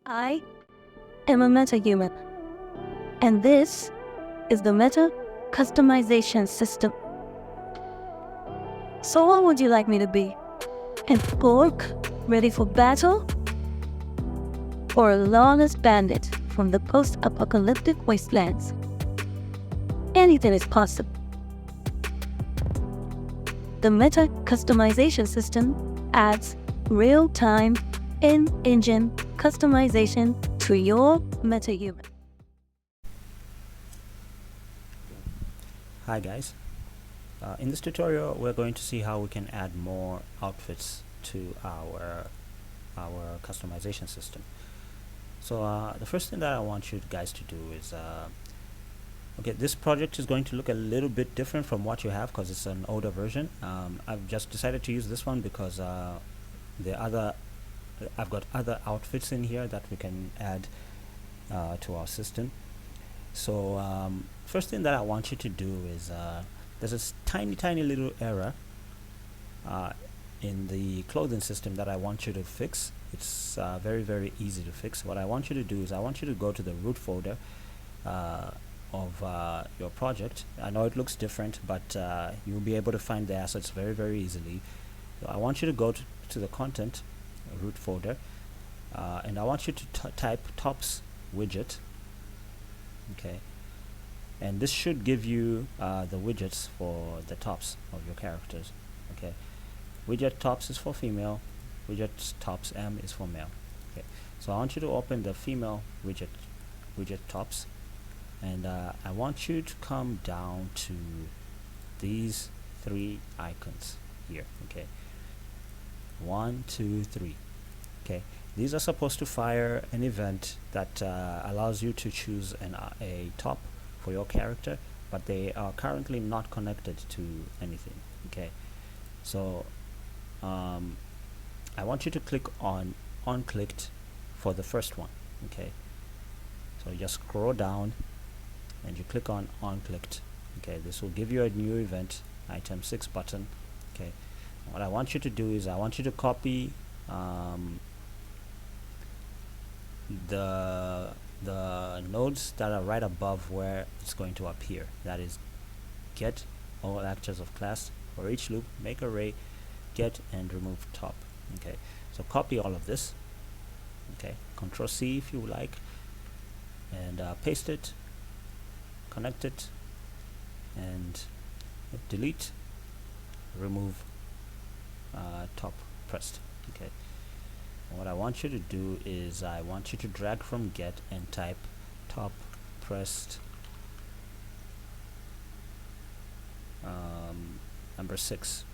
I am a metahuman, and this is the Meta Customization System. So what would you like me to be? An orc ready for battle? Or a lawless bandit from the post-apocalyptic wastelands? Anything is possible. The Meta Customization System adds real-time in-engine customization to your metahuman. Hi guys, in this tutorial we're going to see how we can add more outfits to our customization system. So the first thing that I want you guys to do is okay, this project is going to look a little bit different from what you have because it's an older version. I've just decided to use this one because I've got other outfits in here that we can add to our system. So first thing that I want you to do is there's a tiny little error in the clothing system that I want you to fix. It's very easy to fix. What I want you to do is I want you to go to the root folder of your project. I know it looks different, but you'll be able to find the assets very easily. So I want you to go to the content root folder and I want you to type tops widget. Okay, and this should give you the widgets for the tops of your characters. Okay, widget tops is for female, widget tops M is for male. Okay, so I want you to open the female widget tops, and I want you to come down to these three icons here. Okay, 1, 2, 3. Okay, these are supposed to fire an event that allows you to choose a top for your character, but they are currently not connected to anything. Okay, so I want you to click on clicked for the first one. Okay, so you just scroll down and you click on clicked. Okay, this will give you a new event, item 6 button. Okay, what I want you to do is I want you to copy the nodes that are right above where it's going to appear. That is, get all actors of class. For each loop, make array, get and remove top. Okay, so copy all of this. Okay, Control C if you like, and paste it, connect it, and delete, remove top pressed. Okay, what I want you to do is I want you to drag from get and type top pressed number 6.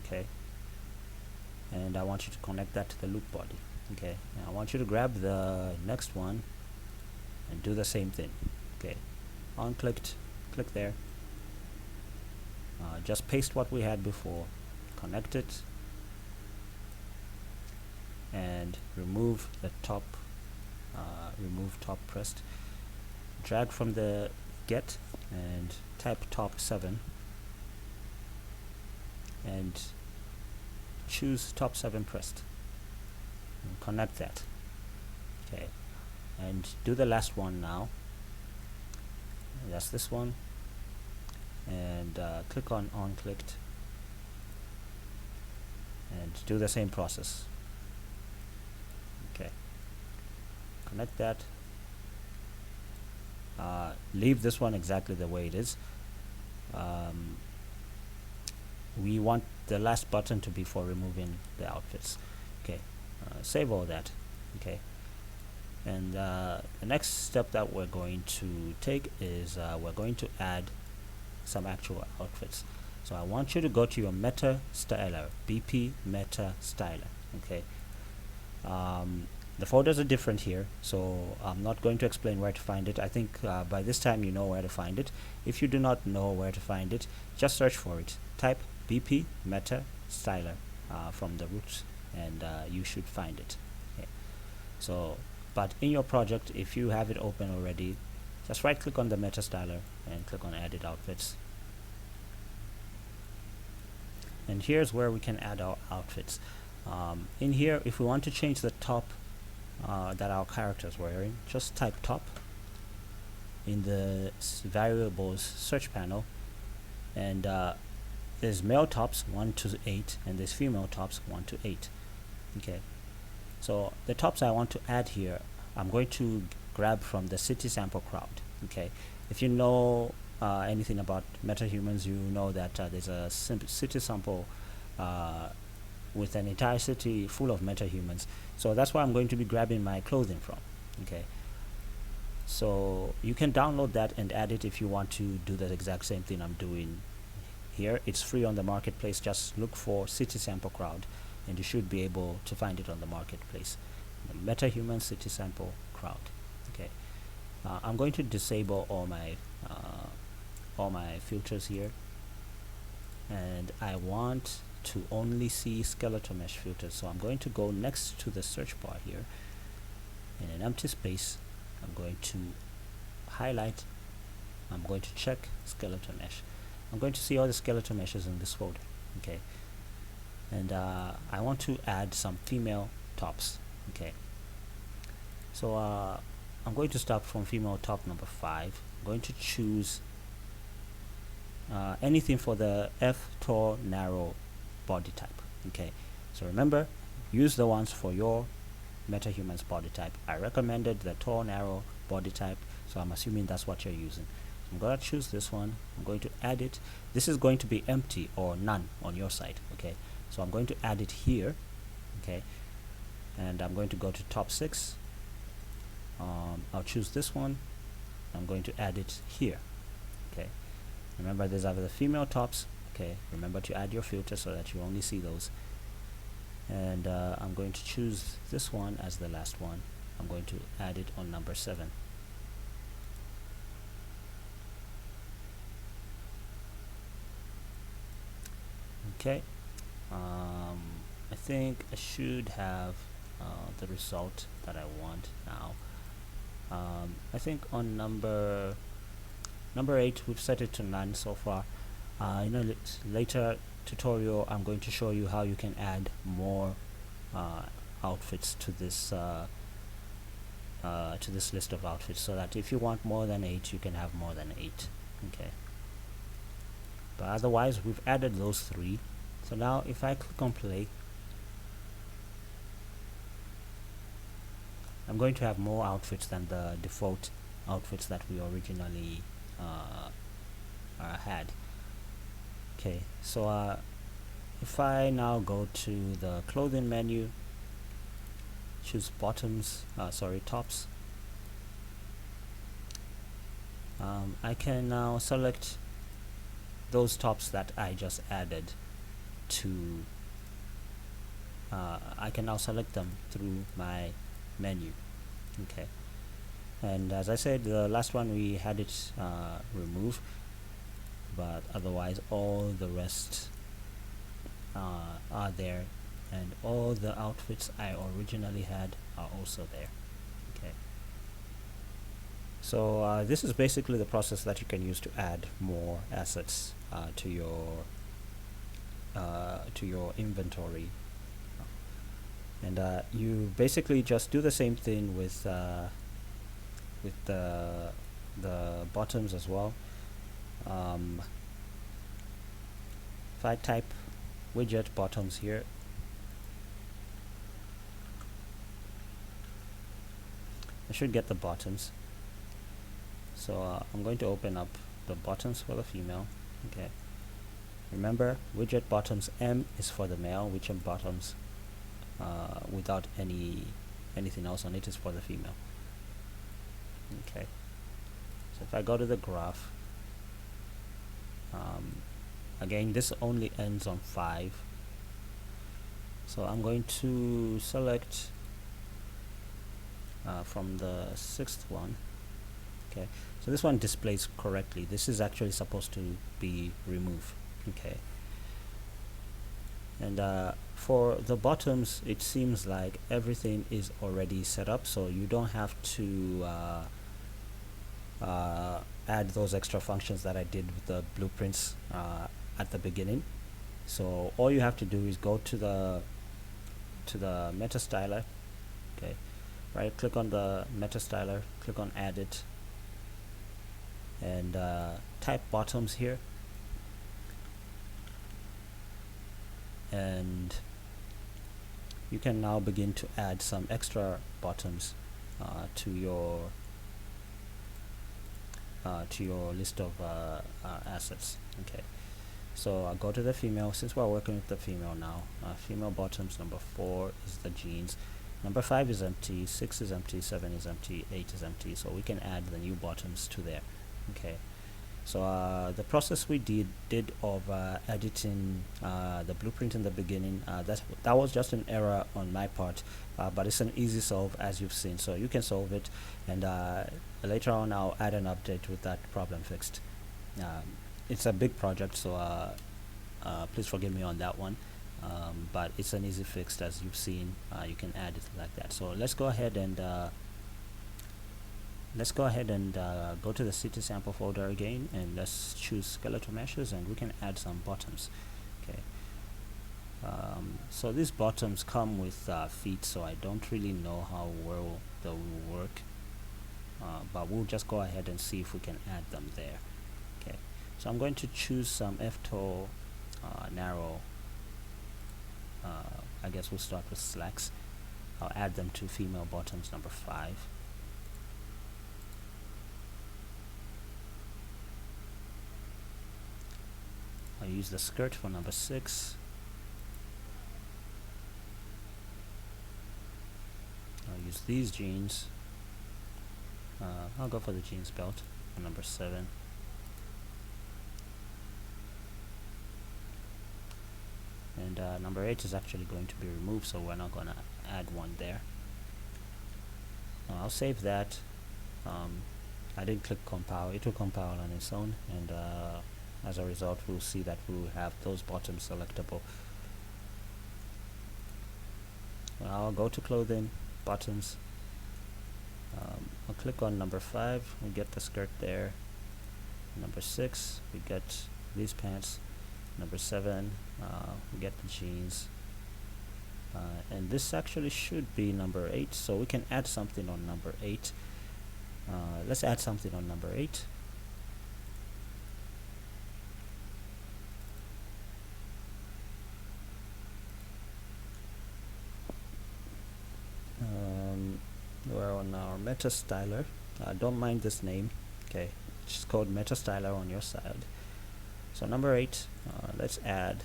Okay, and I want you to connect that to the loop body. Okay, now I want you to grab the next one and do the same thing. Okay, clicked, click there, just paste what we had before, connect it, and remove the top, remove top pressed, drag from the get and type top 7 and choose top 7 pressed and connect that. Okay, and do the last one now. That's this one, and click on clicked and do the same process. Okay, connect that, leave this one exactly the way it is. We want the last button to be for removing the outfits. Okay, save all that. Okay, and the next step that we're going to take is we're going to add some actual outfits. So I want you to go to your meta styler, BP meta styler. Okay, the folders are different here, so I'm not going to explain where to find it. I think by this time you know where to find it. If you do not know where to find it, just search for it. Type BP meta styler from the roots, and you should find it. Okay. So, but in your project, if you have it open already, just right click on the meta styler and click on edit outfits. And here's where we can add our outfits. In here, if we want to change the top that our characters were wearing, just type top in the variables search panel, and there's male tops 1 to 8 and there's female tops 1 to 8. Okay, so the tops I want to add here, I'm going to grab from the city sample crowd. Okay, if you know anything about metahumans, you know that there's a city sample with an entire city full of metahumans. So that's where I'm going to be grabbing my clothing from. Okay, so you can download that and add it if you want to do the exact same thing I'm doing here. It's free on the marketplace. Just look for city sample crowd and you should be able to find it on the marketplace. The metahuman city sample crowd. Okay, I'm going to disable all my filters here, and I want to only see skeletal mesh filters. So I'm going to go next to the search bar here in an empty space. I'm going to highlight, I'm going to check skeletal mesh. I'm going to see all the skeletal meshes in this folder. Okay, and I want to add some female tops. Okay, so I'm going to start from female top number 5. I'm going to choose anything for the F tall narrow body type. Okay, so remember, use the ones for your metahuman's body type. I recommended the tall narrow body type, so I'm assuming that's what you're using. I'm going to choose this one. I'm going to add it. This is going to be empty or none on your side. Okay, so I'm going to add it here. Okay, and I'm going to go to top 6. I'll choose this one. I'm going to add it here. Okay, remember these are the female tops. Okay, remember to add your filter so that you only see those. And I'm going to choose this one as the last one. I'm going to add it on number 7. Okay, I think I should have the result that I want now. I think on number 8 we've set it to none so far. In a later tutorial I'm going to show you how you can add more outfits to this list of outfits, so that if you want more than 8 you can have more than 8. Okay, but otherwise we've added those 3. So now if I click on play, I'm going to have more outfits than the default outfits that we originally had. Okay, so if I now go to the clothing menu, choose bottoms, tops, I can now select those tops that I just added to I can now select them through my menu. Okay, and as I said, the last one we had it remove, but otherwise all the rest are there, and all the outfits I originally had are also there. Okay, so this is basically the process that you can use to add more assets to your inventory. And you basically just do the same thing with the bottoms as well. If I type widget bottoms here, I should get the bottoms. So I'm going to open up the bottoms for the female. Okay, remember, widget bottoms M is for the male, widget bottoms without anything else on it is for the female. Okay, so if I go to the graph, again this only ends on 5, so I'm going to select from the 6th one. Okay, so this one displays correctly. This is actually supposed to be removed. Okay, and for the bottoms it seems like everything is already set up, so you don't have to add those extra functions that I did with the blueprints at the beginning. So all you have to do is go to the meta styler. Okay, right click on the meta styler, click on edit, and type bottoms here, and you can now begin to add some extra bottoms to your list of assets. Okay, so I'll go to the female. Since we're working with the female now, female bottoms, number 4 is the jeans, number 5 is empty, 6 is empty, 7 is empty, 8 is empty, so we can add the new bottoms to there. Okay, so the process we did of editing the blueprint in the beginning, that was just an error on my part, but it's an easy solve, as you've seen, so you can solve it, and later on I'll add an update with that problem fixed. It's a big project, so please forgive me on that one, but it's an easy fix, as you've seen. You can add it like that. So let's go ahead and go to the city sample folder again, and let's choose skeletal meshes, and we can add some bottoms. Okay, so these bottoms come with feet, so I don't really know how well they will work, but we'll just go ahead and see if we can add them there. Okay, so I'm going to choose some f-toe narrow, I guess we'll start with slacks. I'll add them to female bottoms number 5. I'll use the skirt for number 6. I'll use these jeans. I'll go for the jeans belt for number 7. And number 8 is actually going to be removed, so we're not going to add one there. I'll save that. I didn't click compile. It will compile on its own, and as a result we'll see that we'll have those bottoms selectable. I'll go to clothing, buttons. I'll click on number 5, we get the skirt there. Number 6, we get these pants. Number 7, we get the jeans. And this actually should be number 8, so we can add something on number 8. Let's add something on number 8. We're on our meta styler. Don't mind this name. Okay, it's called meta styler on your side. So number 8, let's add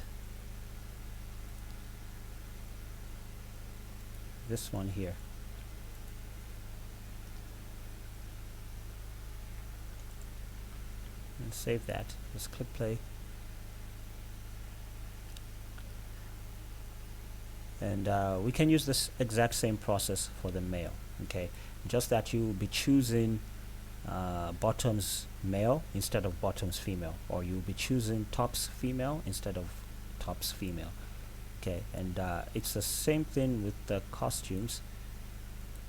this one here. And save that. Just click play. And we can use this exact same process for the male. Okay, just that you will be choosing bottoms male instead of bottoms female, or you'll be choosing tops female instead of tops female. Okay, and it's the same thing with the costumes.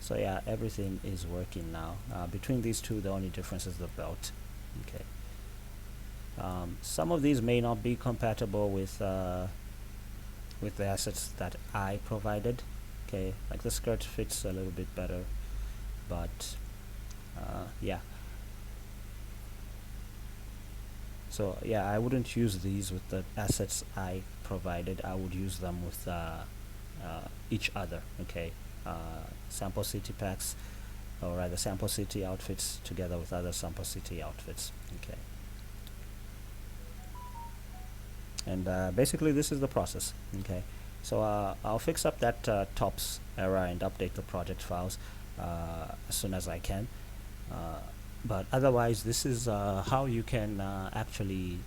So yeah, everything is working now. Between these two, the only difference is the belt. Okay, some of these may not be compatible with the assets that I provided. Okay, like the skirt fits a little bit better, but yeah. So yeah, I wouldn't use these with the assets I provided. I would use them with each other. Okay, sample city packs, or rather sample city outfits together with other sample city outfits. Okay, and basically this is the process. Okay, so I'll fix up that tops error and update the project files as soon as I can. But otherwise, this is how you can actually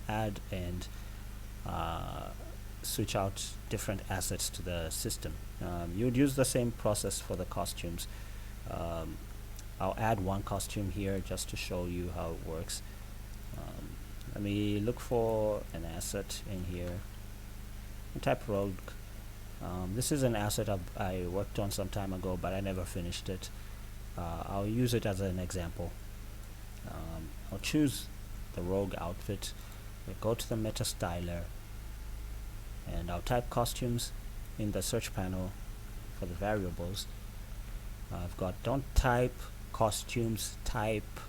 add and switch out different assets to the system. You'd use the same process for the costumes. I'll add one costume here just to show you how it works. Let me look for an asset in here. Type rogue. This is an asset I worked on some time ago, but I never finished it. I'll use it as an example. I'll choose the rogue outfit. We'll go to the meta styler, and I'll type costumes in the search panel for the variables. I've got don't type costumes, type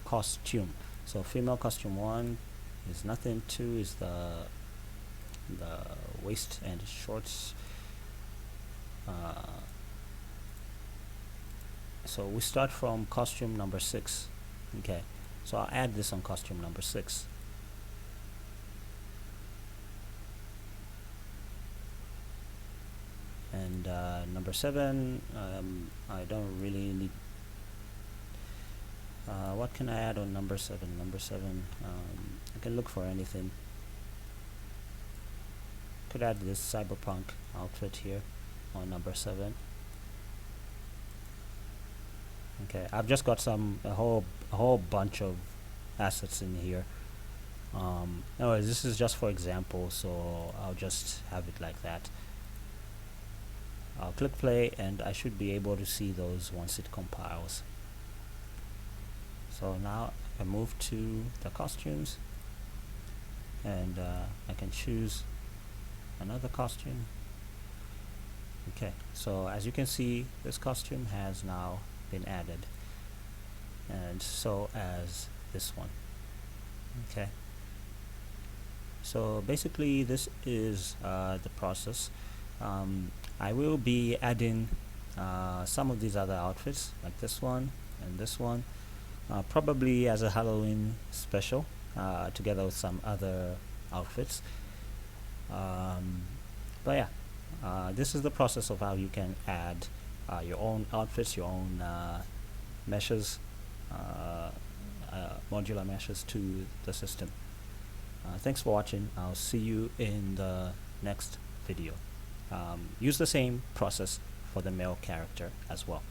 costume. So female costume 1 is nothing, 2 is the waist and shorts. So we start from costume number 6. Okay, so I'll add this on costume number 6. And number 7, I don't really need. What can I add on number 7? Number 7, I can look for anything. Could add this cyberpunk outfit here on number 7. Okay, I've just got a whole bunch of assets in here. Anyways, this is just for example, so I'll just have it like that. I'll click play and I should be able to see those once it compiles. So now I move to the costumes and I can choose another costume. Okay, so as you can see, this costume has now been added, and so as this one. Okay, so basically this is the process. I will be adding some of these other outfits like this one and this one, probably as a Halloween special, together with some other outfits. But yeah, this is the process of how you can add your own outfits, your own meshes, modular meshes to the system. Thanks for watching. I'll see you in the next video. Use the same process for the male character as well.